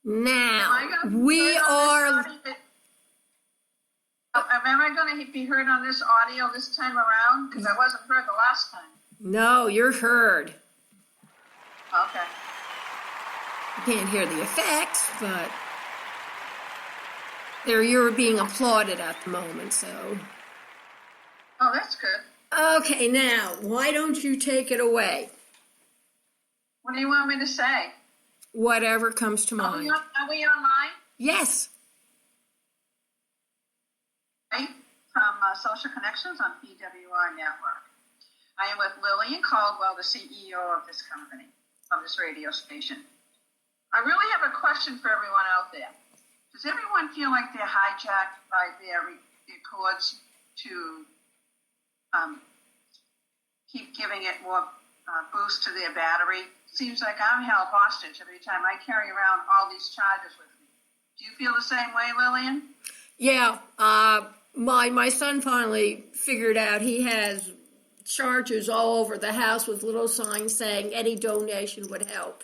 Now, we are... Am I going to be heard on this audio this time around? Because I wasn't heard the last time. No, you're heard. Okay. You can't hear the effects, but you're being applauded at the moment, so... Oh, that's good. Okay, now, why don't you take it away? What do you want me to say? Whatever comes to mind. Are we online? Yes. From Social Connections on PWR Network. I am with Lillian Caldwell, the CEO of this company, of this radio station. I really have a question for everyone out there. Does everyone feel like they're hijacked by their cords to keep giving it more boost to their battery? Seems like I'm held hostage every time I carry around all these chargers with me. Do you feel the same way, Lillian? Yeah, my son finally figured out he has chargers all over the house with little signs saying any donation would help.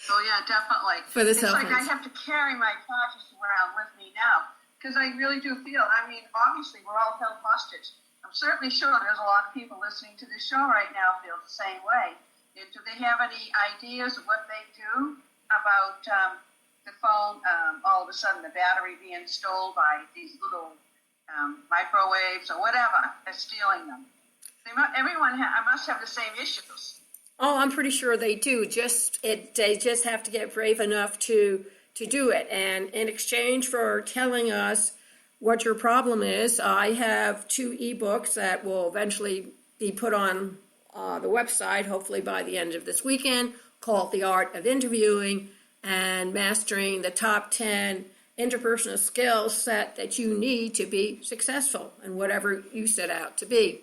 Oh, yeah, definitely. For the it's cell like phones. I have to carry my chargers around with me now because I really do feel, obviously we're all held hostage. I'm certainly sure there's a lot of people listening to this show right now feel the same way. And do they have any ideas of what they do about the phone, all of a sudden the battery being stolen by these little microwaves or whatever, they're stealing them? I must have the same issues. Oh, I'm pretty sure they do. They just have to get brave enough to do it. And in exchange for telling us what your problem is, I have 2 ebooks that will eventually be put on the website, hopefully by the end of this weekend, called The Art of Interviewing and Mastering the Top 10 Interpersonal Skills Set that you need to be successful in whatever you set out to be.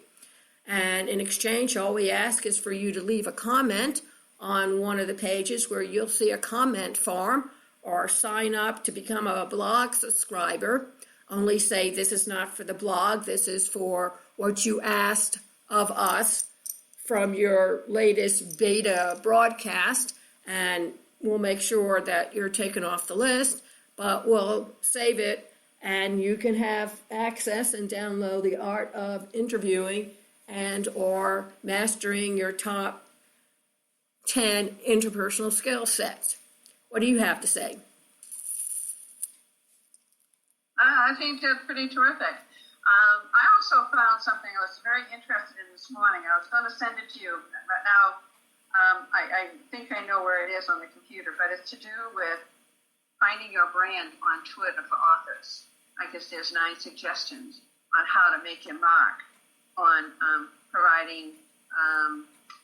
And in exchange, all we ask is for you to leave a comment on one of the pages where you'll see a comment form, or sign up to become a blog subscriber. Only say this is not for the blog, this is for what you asked of us from your latest beta broadcast, and we'll make sure that you're taken off the list, but we'll save it and you can have access and download The Art of Interviewing and or Mastering Your Top 10 Interpersonal Skill Sets. What do you have to say? I think that's pretty terrific. I also found something I was very interested in this morning. I was going to send it to you, but now I think I know where it is on the computer, but it's to do with finding your brand on Twitter for authors. I guess there's 9 suggestions on how to make your mark on providing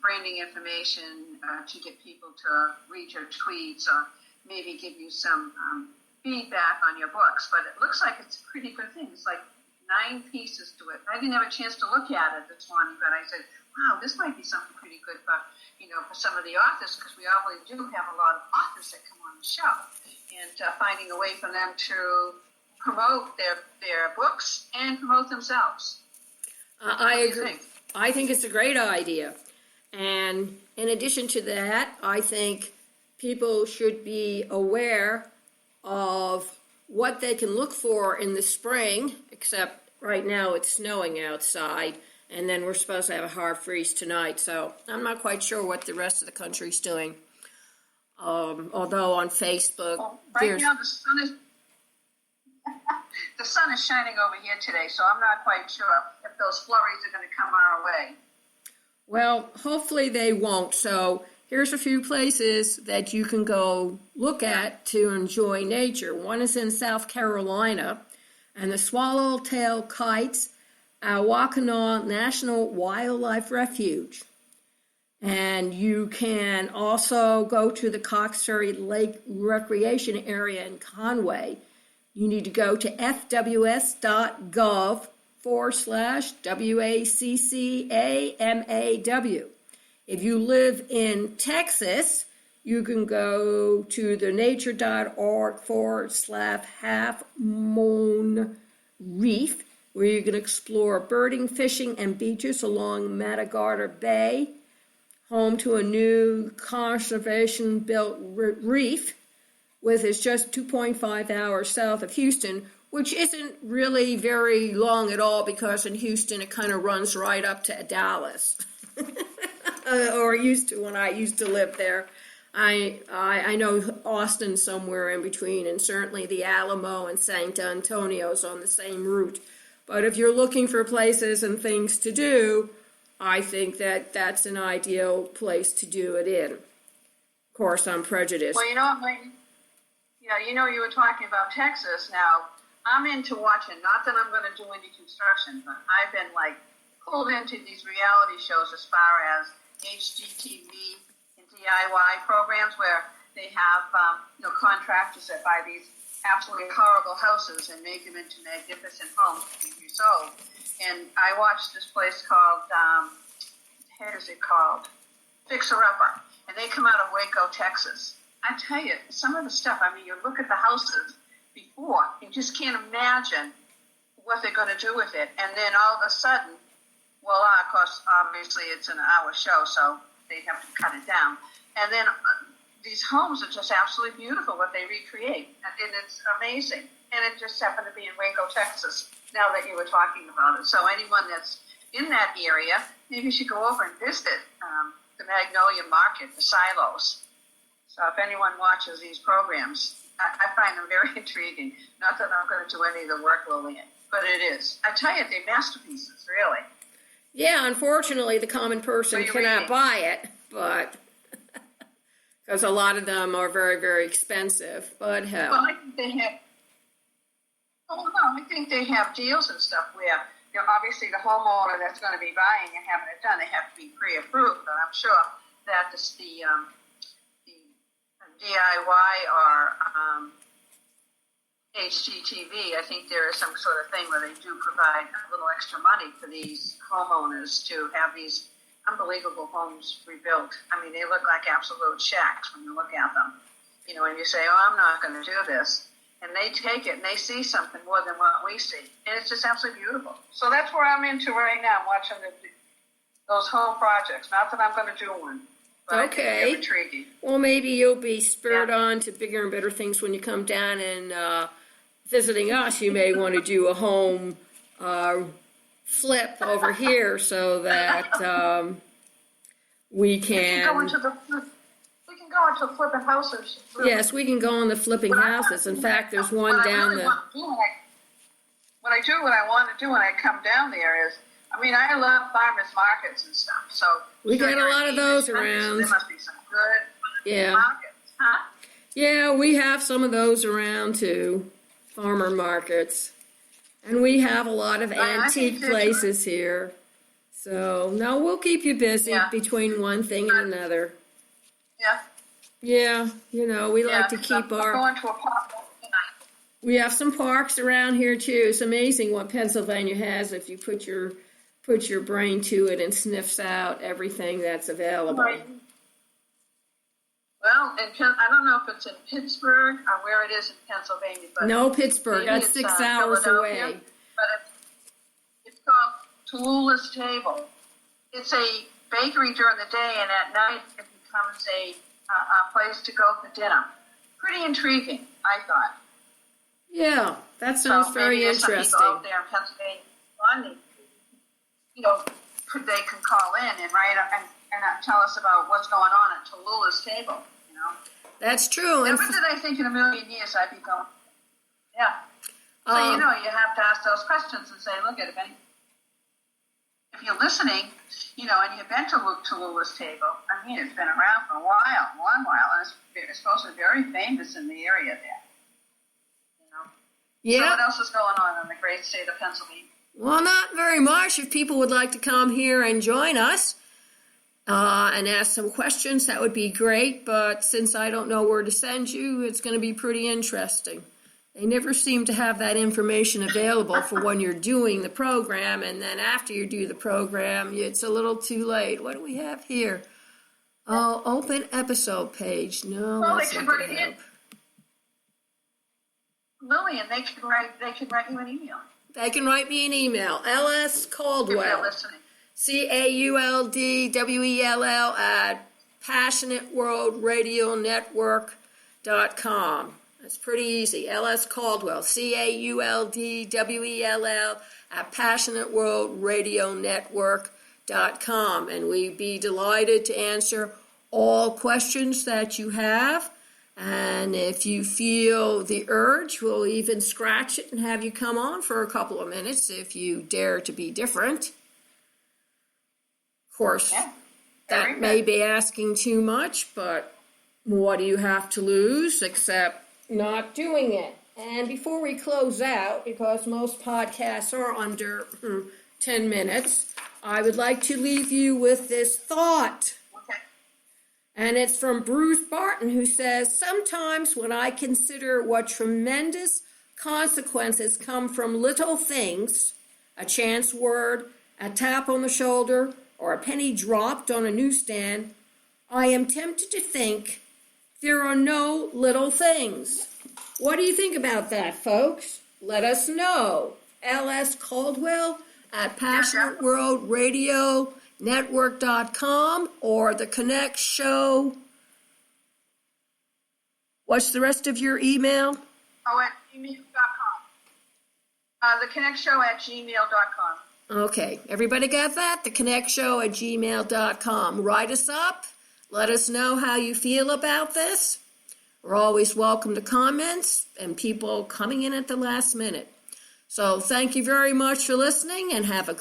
branding information to get people to read your tweets or maybe give you some feedback on your books. But it looks like it's a pretty good thing. It's like 9 pieces to it. I didn't have a chance to look at it this morning, but I said, wow, this might be something pretty good for some of the authors, because we already do have a lot of authors that come on the show, and finding a way for them to promote their books and promote themselves. I agree. I think it's a great idea. And in addition to that, I think people should be aware of what they can look for in the spring, except right now it's snowing outside, and then we're supposed to have a hard freeze tonight, so I'm not quite sure what the rest of the country's doing. Although on Facebook... Well, right now the sun is shining over here today, so I'm not quite sure if those flurries are going to come our way. Well, hopefully they won't. So here's a few places that you can go look at to enjoy nature. One is in South Carolina, and the Swallowtail Kites Awakanah National Wildlife Refuge. And you can also go to the Cox Ferry Lake Recreation Area in Conway. You need to go to fws.gov/WACCAMAW. If you live in Texas, you can go to the nature.org/Half Moon Reef, where you can explore birding, fishing, and beaches along Madagascar Bay. home to a new conservation-built reef, with is just 2.5 hours south of Houston, which isn't really very long at all, because in Houston it kind of runs right up to Dallas, or it used to when I used to live there. I know Austin somewhere in between, and certainly the Alamo and St. Antonio's on the same route. But if you're looking for places and things to do, I think that that's an ideal place to do it in. Of course, I'm prejudiced. Well, you know what, Wayne? Yeah, you were talking about Texas. Now, I'm into watching, not that I'm going to do any construction, but I've been, pulled into these reality shows as far as HGTV and DIY programs where they have, contractors that buy these absolutely horrible houses and make them into magnificent homes to be resold. And I watched this place called, what is it called? Fixer Upper. And they come out of Waco, Texas. I tell you, some of the stuff, you look at the houses before, you just can't imagine what they're going to do with it. And then all of a sudden, voila, of course, obviously it's an hour show, so they have to cut it down. And then these homes are just absolutely beautiful, what they recreate. And it's amazing. And it just happened to be in Waco, Texas, now that you were talking about it. So anyone that's in that area, maybe you should go over and visit the Magnolia Market, the silos. So if anyone watches these programs, I find them very intriguing. Not that I'm going to do any of the work, Lillian, but it is. I tell you, they're masterpieces, really. Yeah, unfortunately, the common person cannot buy it, but because a lot of them are very, very expensive. But hell. Well, I think they have. Oh no, I think they have deals and stuff where obviously the homeowner that's going to be buying and having it done, they have to be pre-approved. But I'm sure that the DIY or HGTV, I think there is some sort of thing where they do provide a little extra money for these homeowners to have these unbelievable homes rebuilt. They look like absolute shacks when you look at them. And you say, oh, I'm not going to do this. And they take it and they see something more than what we see. And it's just absolutely beautiful. So that's where I'm into right now, watching those home projects. Not that I'm going to do one. Okay. Well, maybe you'll be spurred on to bigger and better things when you come down and visiting us. You may want to do a home flip over here so that we can go into flipping houses. Yes, we can go on the flipping houses. In fact, there's one down the. What I want to do when I come down there is, I love farmers markets and stuff. So we got a lot of those around. There must be some good markets, huh? Yeah, we have some of those around too, farmer markets, and we have a lot of antique places here. So no, we'll keep you busy between one thing and another. Yeah. Yeah, we like to keep our. Going to a park tonight. We have some parks around here too. It's amazing what Pennsylvania has if you put your brain to it and sniffs out everything that's available. Right. Well, I don't know if it's in Pittsburgh or where it is in Pennsylvania, but no, Pittsburgh. That's 6 hours away. But it's called Tallulah's Table. It's a bakery during the day, and at night it becomes a place to go for dinner. Pretty intriguing, I thought. Yeah, that sounds very interesting. Some people out there in Pennsylvania, they can call in and tell us about what's going on at Tallulah's Table. That's true. Never did I think in a million years I'd be going. Yeah. So you have to ask those questions and say, look at it. If you're listening, and you've been to Tallulah's Table, it's been around for a long while, and it's supposed to be very famous in the area there. Yeah. So what else is going on in the great state of Pennsylvania? Well, not very much. If people would like to come here and join us and ask some questions, that would be great. But since I don't know where to send you, it's going to be pretty interesting. They never seem to have that information available for when you're doing the program, and then after you do the program, it's a little too late. What do we have here? Oh, open episode page. No, that's not going to help. Lillian, they could write you an email. They can write me an email. L.S. Caldwell. If they're listening. CAULDWELL at PassionateWorldRadioNetwork.com. That's pretty easy. L.S. Caldwell, CAULDWELL at PassionateWorldRadioNetwork.com. And we'd be delighted to answer all questions that you have. And if you feel the urge, we'll even scratch it and have you come on for a couple of minutes if you dare to be different. Of course, that may be asking too much, but what do you have to lose except not doing it? And before we close out, because most podcasts are under 10 minutes, I would like to leave you with this thought. And it's from Bruce Barton, who says, sometimes when I consider what tremendous consequences come from little things, a chance word, a tap on the shoulder, or a penny dropped on a newsstand, I am tempted to think there are no little things. What do you think about that, folks? Let us know. L.S. Caldwell at PassionateWorldRadioNetwork.com or the Connect Show. What's the rest of your email? At gmail.com. The Connect Show at gmail.com. Okay, everybody got that? The Connect Show at gmail.com. Write us up. Let us know how you feel about this. We're always welcome to comments and people coming in at the last minute. So thank you very much for listening and have a